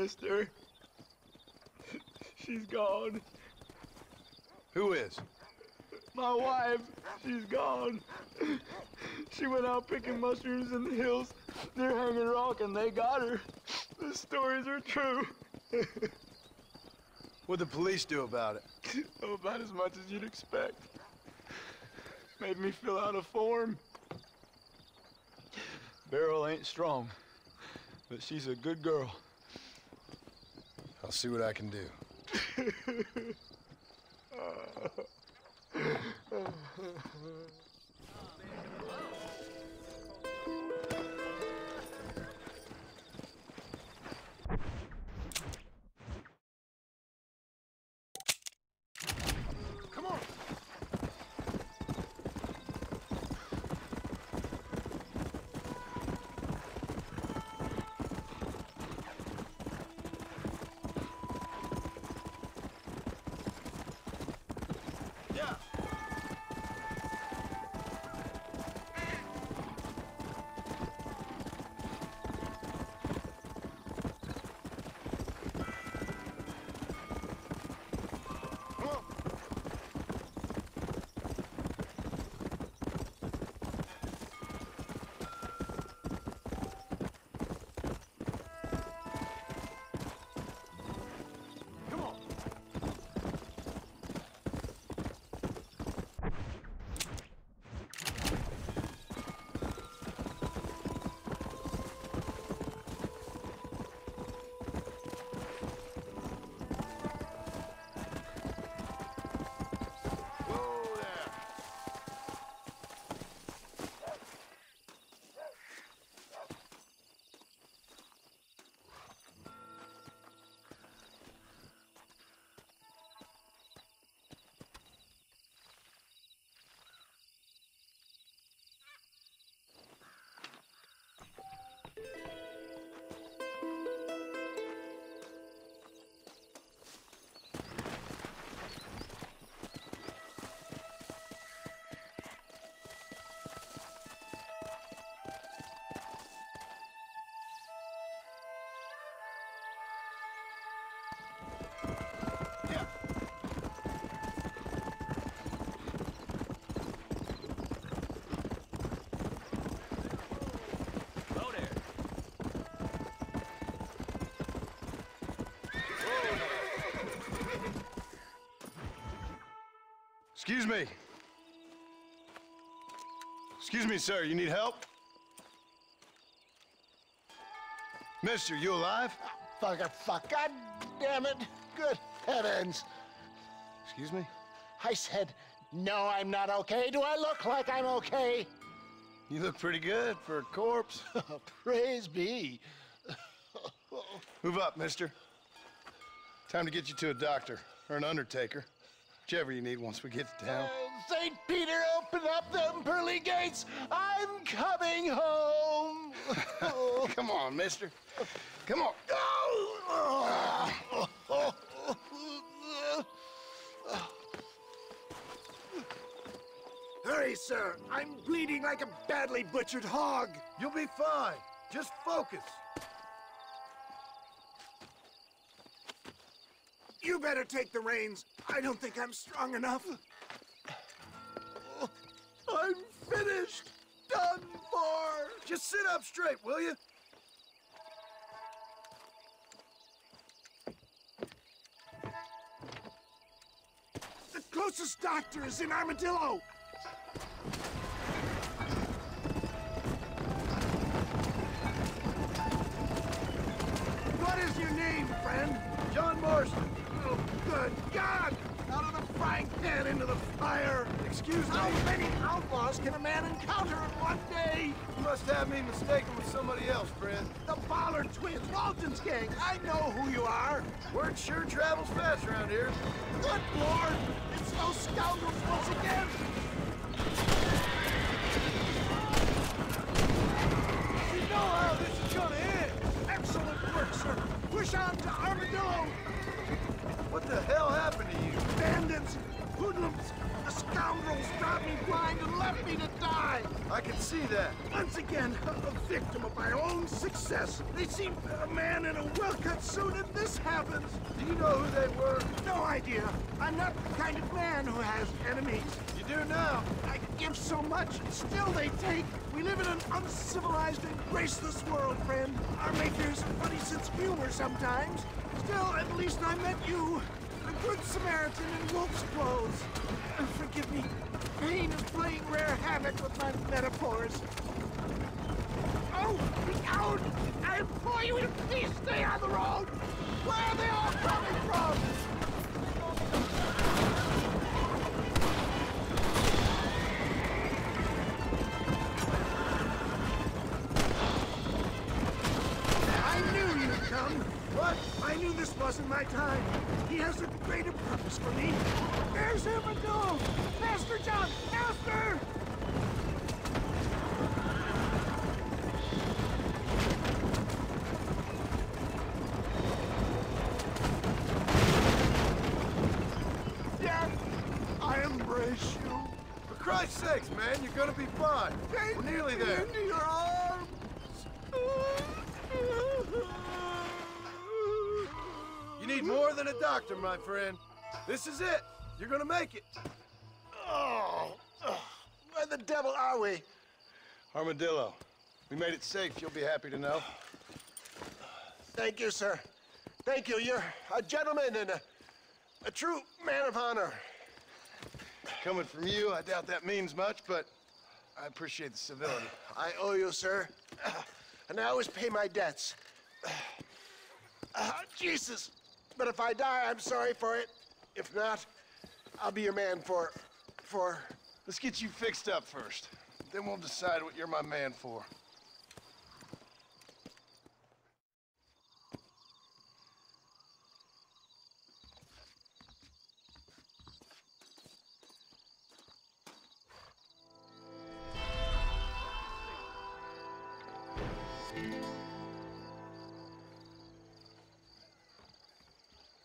mister. She's gone. Who is? My wife. She's gone. She went out picking mushrooms in the hills near Hanging Rock, and they got her. The stories are true. What'd the police do about it? Oh, about as much as you'd expect. Made me fill out a form. Beryl ain't strong, but she's a good girl. I'll see what I can do. Come on. Yeah. Excuse me. Excuse me, sir. You need help? Mister, you alive? Fuck. God damn it. Good heavens. Excuse me? I said, no, I'm not okay. Do I look like I'm okay? You look pretty good for a corpse. Praise be. Move up, mister. Time to get you to a doctor or an undertaker. Whichever you need once we get to town. St. Peter, open up them pearly gates. I'm coming home. Come on, mister. Come on. Hurry, sir. I'm bleeding like a badly butchered hog. You'll be fine. Just focus. You better take the reins. I don't think I'm strong enough. I'm finished. Done for. Just sit up straight, will you? The closest doctor is in Armadillo. What is your name, friend? John Marston. Oh, good God! Out of the frying pan into the fire! Excuse me. How many outlaws can a man encounter in one day? You must have me mistaken with somebody else, friend. The Ballard twins, Walton's gang. I know who you are. Word sure travels fast around here. Good Lord! It's those scoundrels once again! You know how this is gonna end! Excellent work, sir! Push on to Armadillo! What the hell happened to you? Bandits! Hoodlums! The scoundrels got me blind and left me to die! I can see that. Once again, a victim of my own success. They seem a man in a well-cut suit, and this happens. Do you know who they were? No idea. I'm not the kind of man who has enemies. You do now. I give so much, and still they take. We live in an uncivilized and graceless world, friend. Our makers have funny sense of humor sometimes. Still, at least I met you. A good Samaritan in wolf's clothes. Forgive me. Pain is playing rare havoc with my metaphors. Oh, the coward! I implore you to please stay on the road! Where are they all coming from? I knew you'd come. What? I knew this wasn't my time. He has a greater purpose for me. There's him a go! Master John! Master! Yes, I embrace you. For Christ's sakes, man, you're gonna be fine. We're nearly there. Into your arms. You need more than a doctor, my friend. This is it. You're gonna make it. Oh, where the devil are we? Armadillo. We made it safe, you'll be happy to know. Thank you, sir. Thank you. You're a gentleman and a true man of honor. Coming from you, I doubt that means much, but I appreciate the civility. I owe you, sir. And I always pay my debts. Jesus. But if I die, I'm sorry for it. If not, I'll be your man for... Let's get you fixed up first. Then we'll decide what you're my man for.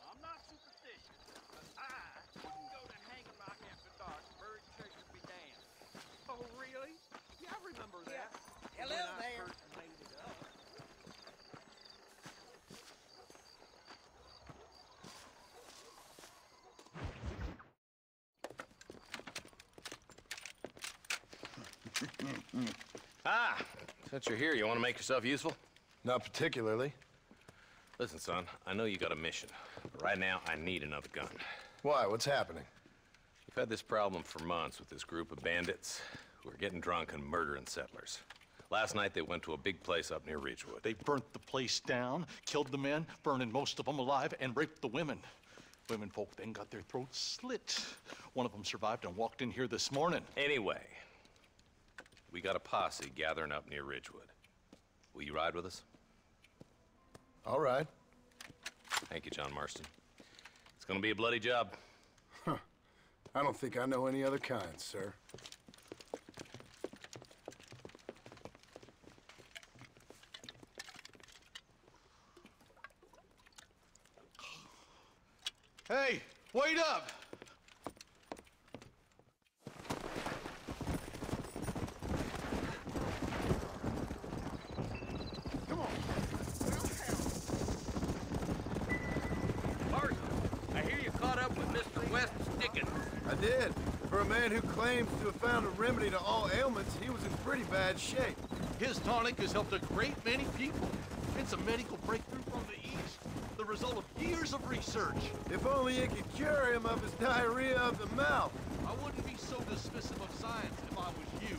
I'm not superstitious, but I wouldn't go to Hanging Rock after dark. Buried treasure be damned. Oh, really? Yeah, I remember that. Hello When I there. first made it up. Ah, since you're here, you want to make yourself useful? Not particularly. Listen, son, I know you got a mission, but right now I need another gun. Why? What's happening? We've had this problem for months with this group of bandits who are getting drunk and murdering settlers. Last night they went to a big place up near Ridgewood. They burnt the place down, killed the men, burning most of them alive, and raped the women. Women folk then got their throats slit. One of them survived and walked in here this morning. Anyway, we got a posse gathering up near Ridgewood. Will you ride with us? All right. Thank you, John Marston. It's gonna be a bloody job. I don't think I know any other kind, sir. Hey, wait up! Marston, I hear you caught up with Mr. West Dickens. I did. For a man who claims to have found a remedy to all ailments, he was in pretty bad shape. His tonic has helped a great many people. It's a medical breakthrough from the East, the result of years of research. If only it could cure him of his diarrhea of the mouth. I wouldn't be so dismissive of science if I was you.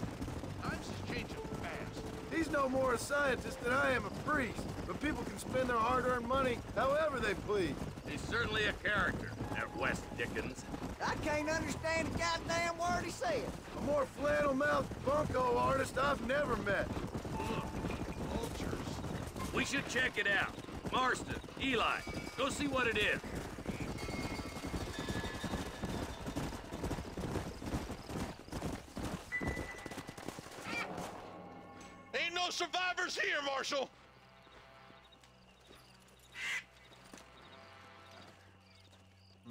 Times is changing fast. He's no more a scientist than I am a priest, but people can spend their hard-earned money however they please. He's certainly a character, that West Dickens. I can't understand a goddamn word he said. A more flannel-mouthed bunco artist I've never met. Vultures. We should check it out. Marston, Eli, go see what it is. Ain't no survivors here, Marshal!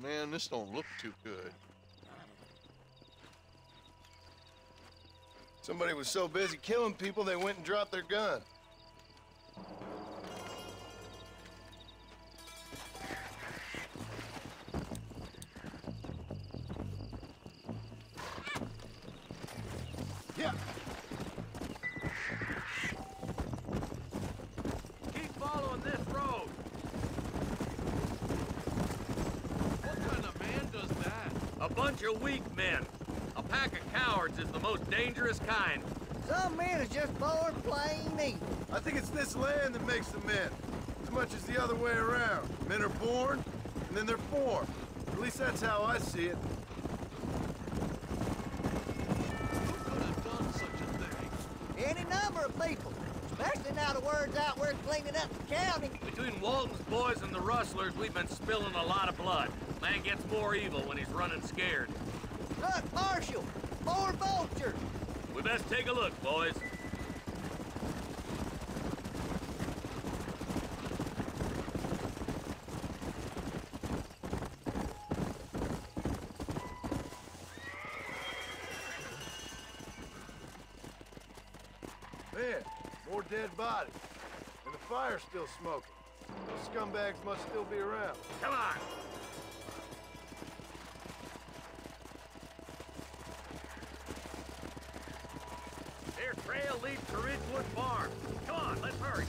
Man, this don't look too good. Somebody was so busy killing people, they went and dropped their gun. Yeah. Keep following this road. What kind of man does that? A bunch of weak men. A pack of cowards is the most dangerous kind. Some men are just born plain evil. I think it's this land that makes them men, as much as the other way around. Men are born, and then they're formed. At least that's how I see it. Who could have done such a thing? Any number of people, especially now the word's out we're cleaning up the county. Between Walton's boys and the rustlers, we've been spilling a lot of blood. Man gets more evil when he's running scared. Look, Marshal, more vultures. We best take a look, boys. Man, more dead bodies. And the fire's still smoking. Those scumbags must still be around. Come on! Their trail leads to Ridgewood Farm. Come on, let's hurry.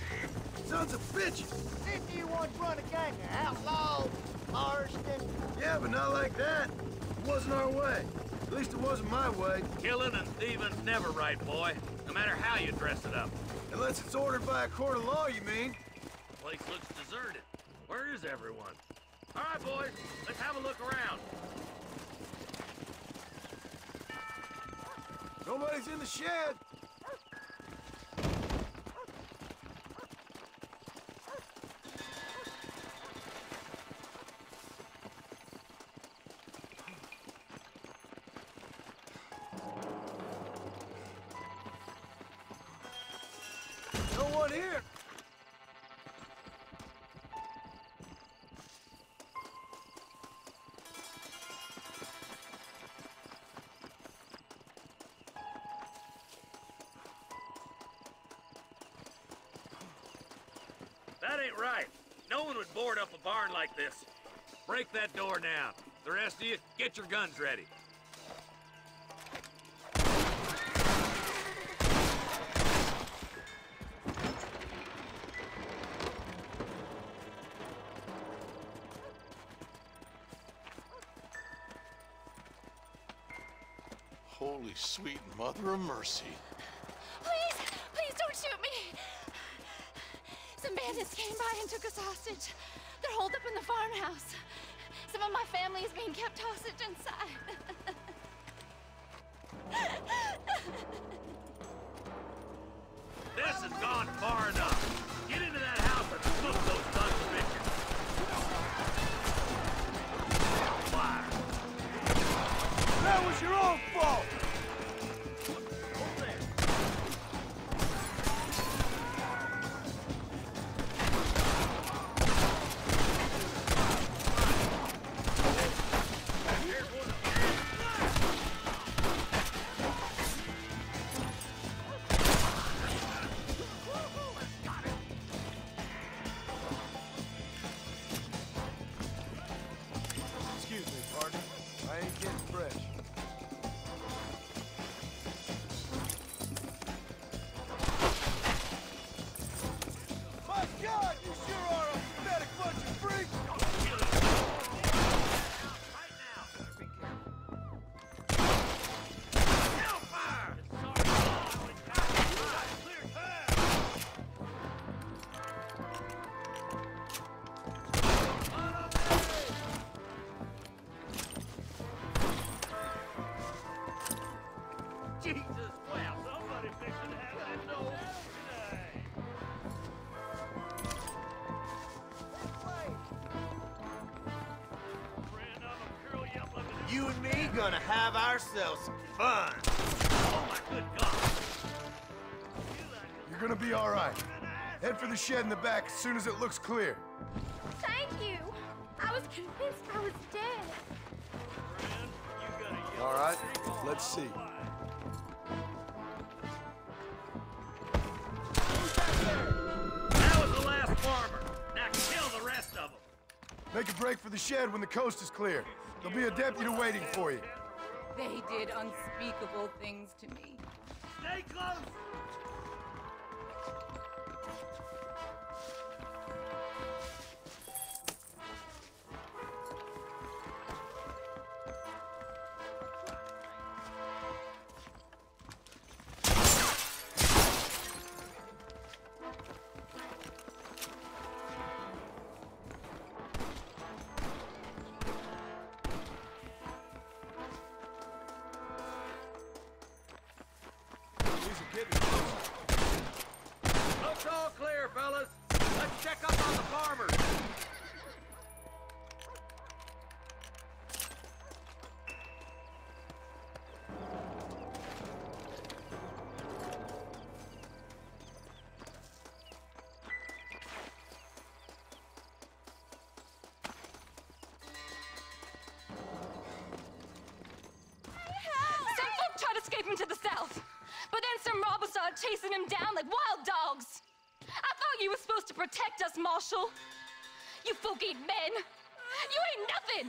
Sons of bitches! Didn't you once run a gang of outlaws, Marston? Yeah, but not like that. It wasn't our way. At least it wasn't my way. Killing and thieving's never right, boy. No matter how you dress it up. Unless it's ordered by a court of law, you mean? The place looks deserted. Where is everyone? All right, boys, let's have a look around. Nobody's in the shed. No one here. That ain't right. No one would board up a barn like this. Break that door down. The rest of you, get your guns ready. Holy sweet mother of mercy. Please, please don't shoot me. Some bandits came by and took us hostage. They're holed up in the farmhouse. Some of my family is being kept hostage inside. This has gone far enough. Get into that house and smoke those sons of bitches. Fire. That was your own fault! Hold there. Here's one of Excuse me, partner. I ain't getting fresh. My God, you sure are a pathetic bunch of freaks! right now. Be careful. Hellfire! Sorry. We got it. Clear path. On up there. Jesus, well, somebody fixing to have that nose today. Friend, I'm a curl you up like a... You and me gonna have ourselves some fun. Oh, my good God. You're gonna be all right. Head for the shed in the back as soon as it looks clear. Thank you. I was convinced I was dead. Friend, you got a yellow All right, streak on let's all see. five. Make a break for the shed when the coast is clear. There'll be a deputy waiting for you. They did unspeakable things to me. Stay close! Looks all clear, fellas. Let's check up on the farmers. Some folk tried to escape him to the south, but then some robbers started chasing him down like wild dogs. I thought you were supposed to protect us, Marshal. You folk ain't men. You ain't nothing.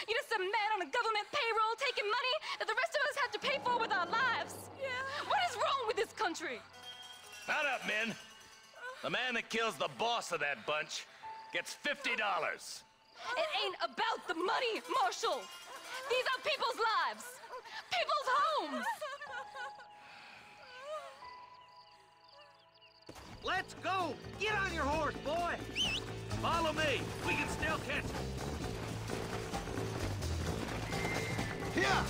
You're just a man on a government payroll taking money that the rest of us have to pay for with our lives. Yeah. What is wrong with this country? Shut up, men. The man that kills the boss of that bunch gets $50. It ain't about the money, Marshal. These are people's lives, people's homes. Let's go! Get on your horse, boy! Follow me. We can still catch him. Here!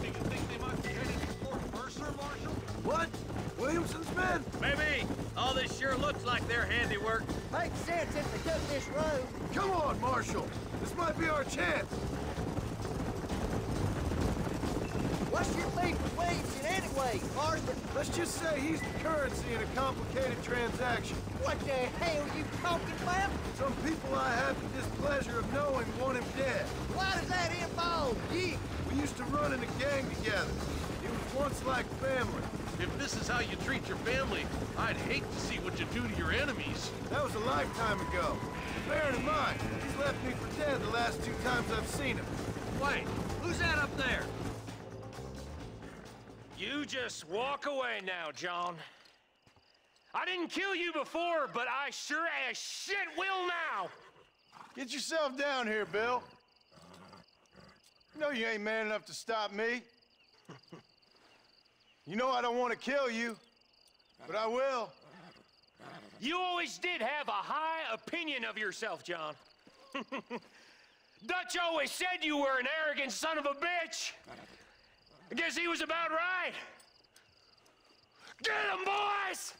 Do you think they might be heading to Fort Mercer, Marshal? What? Williamson's men? Maybe. All this sure looks like their handiwork. Makes sense if they took this road. Come on, Marshal. This might be our chance. What's your beef with Williamson anyway, Marston? Let's just say he's the currency in a complicated transaction. What the hell you talking about? Some people I have the displeasure of knowing want him dead. Why does that involve you? We used to run in a gang together. It was once like family. If this is how you treat your family, I'd hate to see what you do to your enemies. That was a lifetime ago. Bearing in mind, he's left me for dead the last 2 times I've seen him. Wait, who's that up there? You just walk away now, John. I didn't kill you before, but I sure as shit will now! Get yourself down here, Bill. You know you ain't man enough to stop me. You know I don't want to kill you, but I will. You always did have a high opinion of yourself, John. Dutch always said you were an arrogant son of a bitch. I guess he was about right. Get him, boys!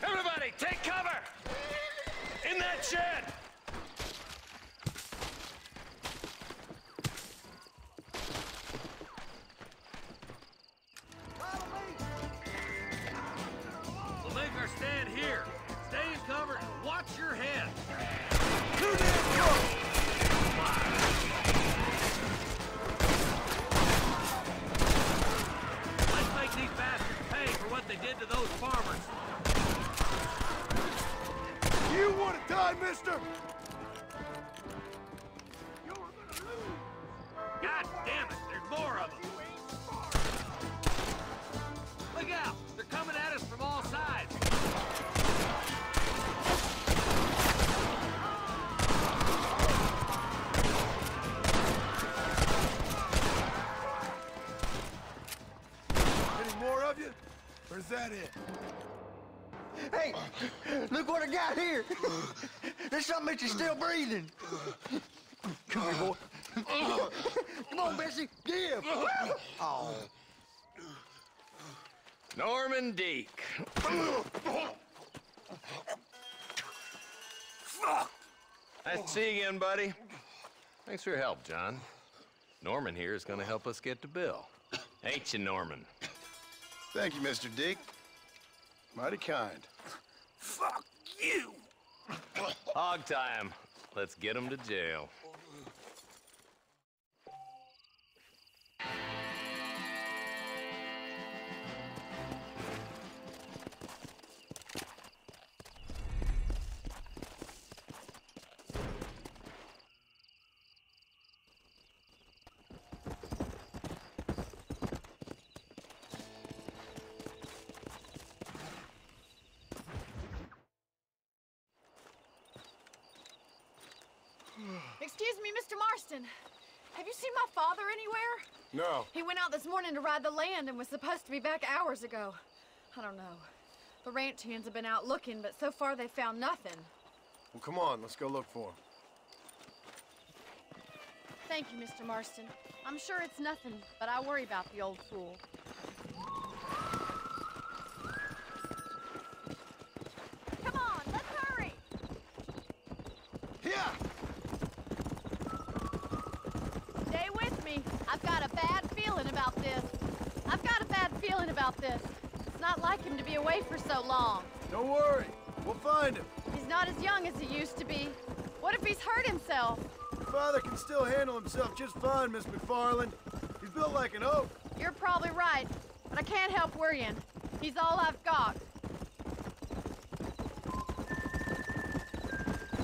Everybody, take cover! In that shed! We'll make our stand here. Stay in cover and watch your head. Too damn close! Let's make these bastards pay for what they did to those farmers. You want to die, mister? God damn it, there's more of them. Look out, they're coming at us from all sides. Any more of you? Or is that it? Hey, look what I got here. There's something that you're still breathing. Come here, boy. Come on, Bessie. Give. Oh. Norman Deek. Nice to see you again, buddy. Thanks for your help, John. Norman here is gonna help us get to Bill. Ain't you, Norman? Thank you, Mr. Deek. Mighty kind. Fuck you! Hog time. Let's get him to jail. Excuse me, Mr. Marston. Have you seen my father anywhere? No. He went out this morning to ride the land and was supposed to be back hours ago. I don't know. The ranch hands have been out looking, but so far they found nothing. Well, come on, let's go look for him. Thank you, Mr. Marston. I'm sure it's nothing, but I worry about the old fool. Come on, let's hurry! Here! Stay with me. I've got a bad feeling about this. It's not like him to be away for so long. Don't worry, we'll find him. He's not as young as he used to be. What if he's hurt himself? Your father can still handle himself just fine, Miss McFarland. He's built like an oak. You're probably right, but I can't help worrying. He's all I've got.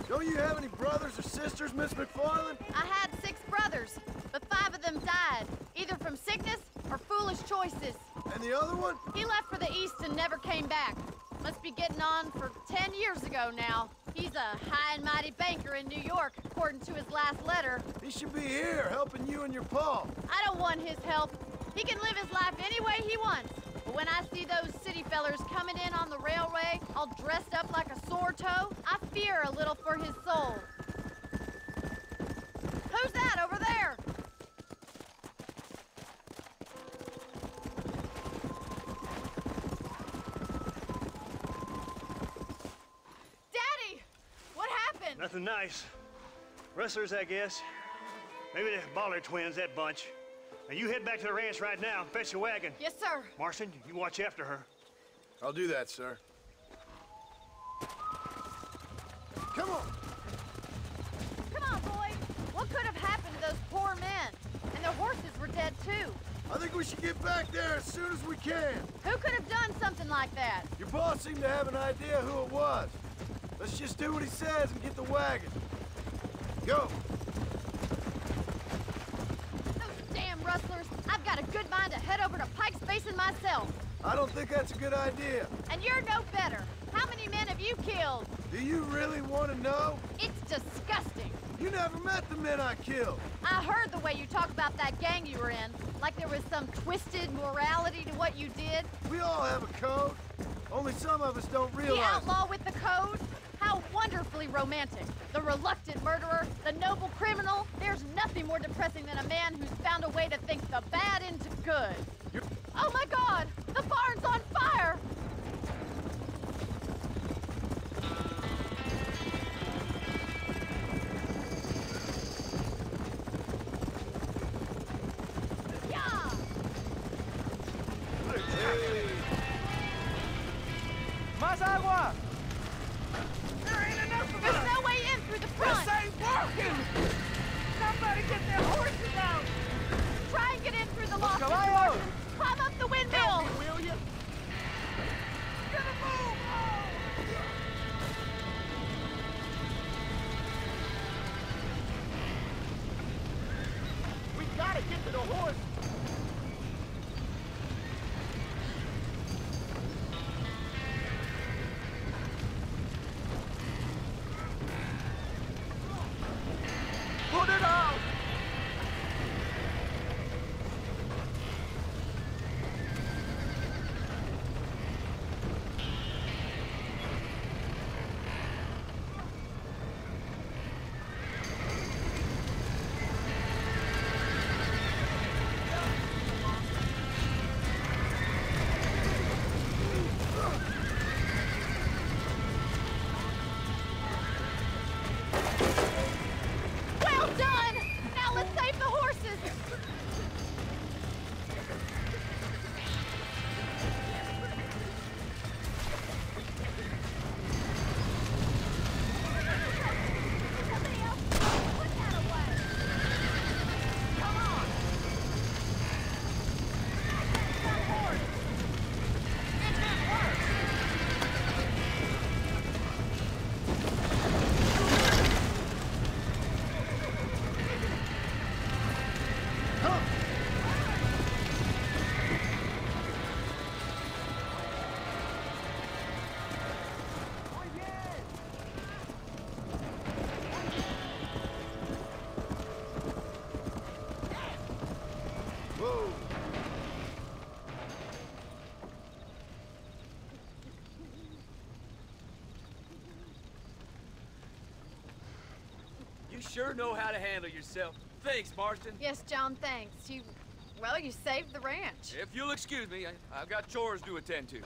Don't you have any brothers or sisters, Miss McFarland? I had 6 brothers, but 5 of them died, either from sickness or foolish choices. And the other one? He left for the east and never came back. Must be getting on for 10 years ago now. He's a high and mighty banker in New York, according to his last letter. He should be here, helping you and your pa. I don't want his help. He can live his life any way he wants. But when I see those city fellers coming in on the railway, all dressed up like a sore toe, I fear a little for his soul. Who's that over there? Daddy! What happened? Nothing nice. Rustlers, I guess. Maybe the Baller twins, that bunch. Now you head back to the ranch right now and fetch a wagon. Yes, sir. Marston, you watch after her. I'll do that, sir. Come on! Come on, boy. What could have happened to those poor men? And their horses were dead, too. I think we should get back there as soon as we can. Who could have done something like that? Your boss seemed to have an idea who it was. Let's just do what he says and get the wagon. Go! Those damn rustlers. I've got a good mind to head over to Pike's Basin myself. I don't think that's a good idea. And you're no better. How many men have you killed? Do you really want to know? It's disgusting. You never met the men I killed. I heard the way you talk about that gang you were in, like there was some twisted morality to what you did. We all have a code. Only some of us don't realize The outlaw with the code? How wonderfully romantic. The reluctant murderer, the noble criminal. There's nothing more depressing than a man who's found a way to think the bad into good. Oh my God! The barn's on fire! Yeah! Más agua! There ain't enough of There's us! no way in through the front! This ain't working! Somebody get their horses out! Try and get in through the loft. Mr. caballos! Martin. Climb up the windmill! Help me, will you? Gonna move! Oh! We gotta get to the horse! Put it out! sure know how to handle yourself. Thanks, Marston. Yes, John, thanks. Well, you saved the ranch. If you'll excuse me, I've got chores to attend to.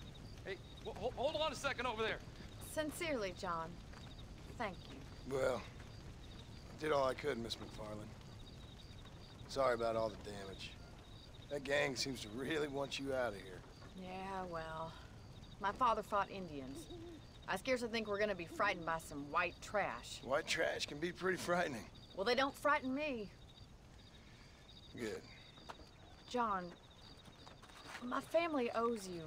Hey, hold on a second over there. Sincerely, John. Thank you. Well, I did all I could, Miss McFarland. Sorry about all the damage. That gang seems to really want you out of here. Yeah, well, my father fought Indians. I scarcely think we're gonna be frightened by some white trash. White trash can be pretty frightening. Well, they don't frighten me. Good. John, my family owes you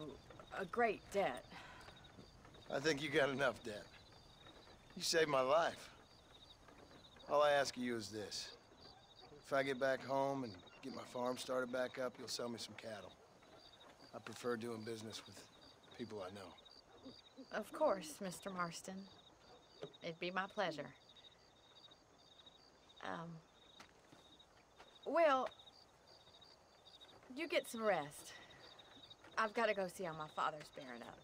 a great debt. I think you got enough debt. You saved my life. All I ask of you is this. If I get back home and get my farm started back up, you'll sell me some cattle. I prefer doing business with people I know. Of course, Mr. Marston. It'd be my pleasure. Well, you get some rest. I've got to go see how my father's bearing up.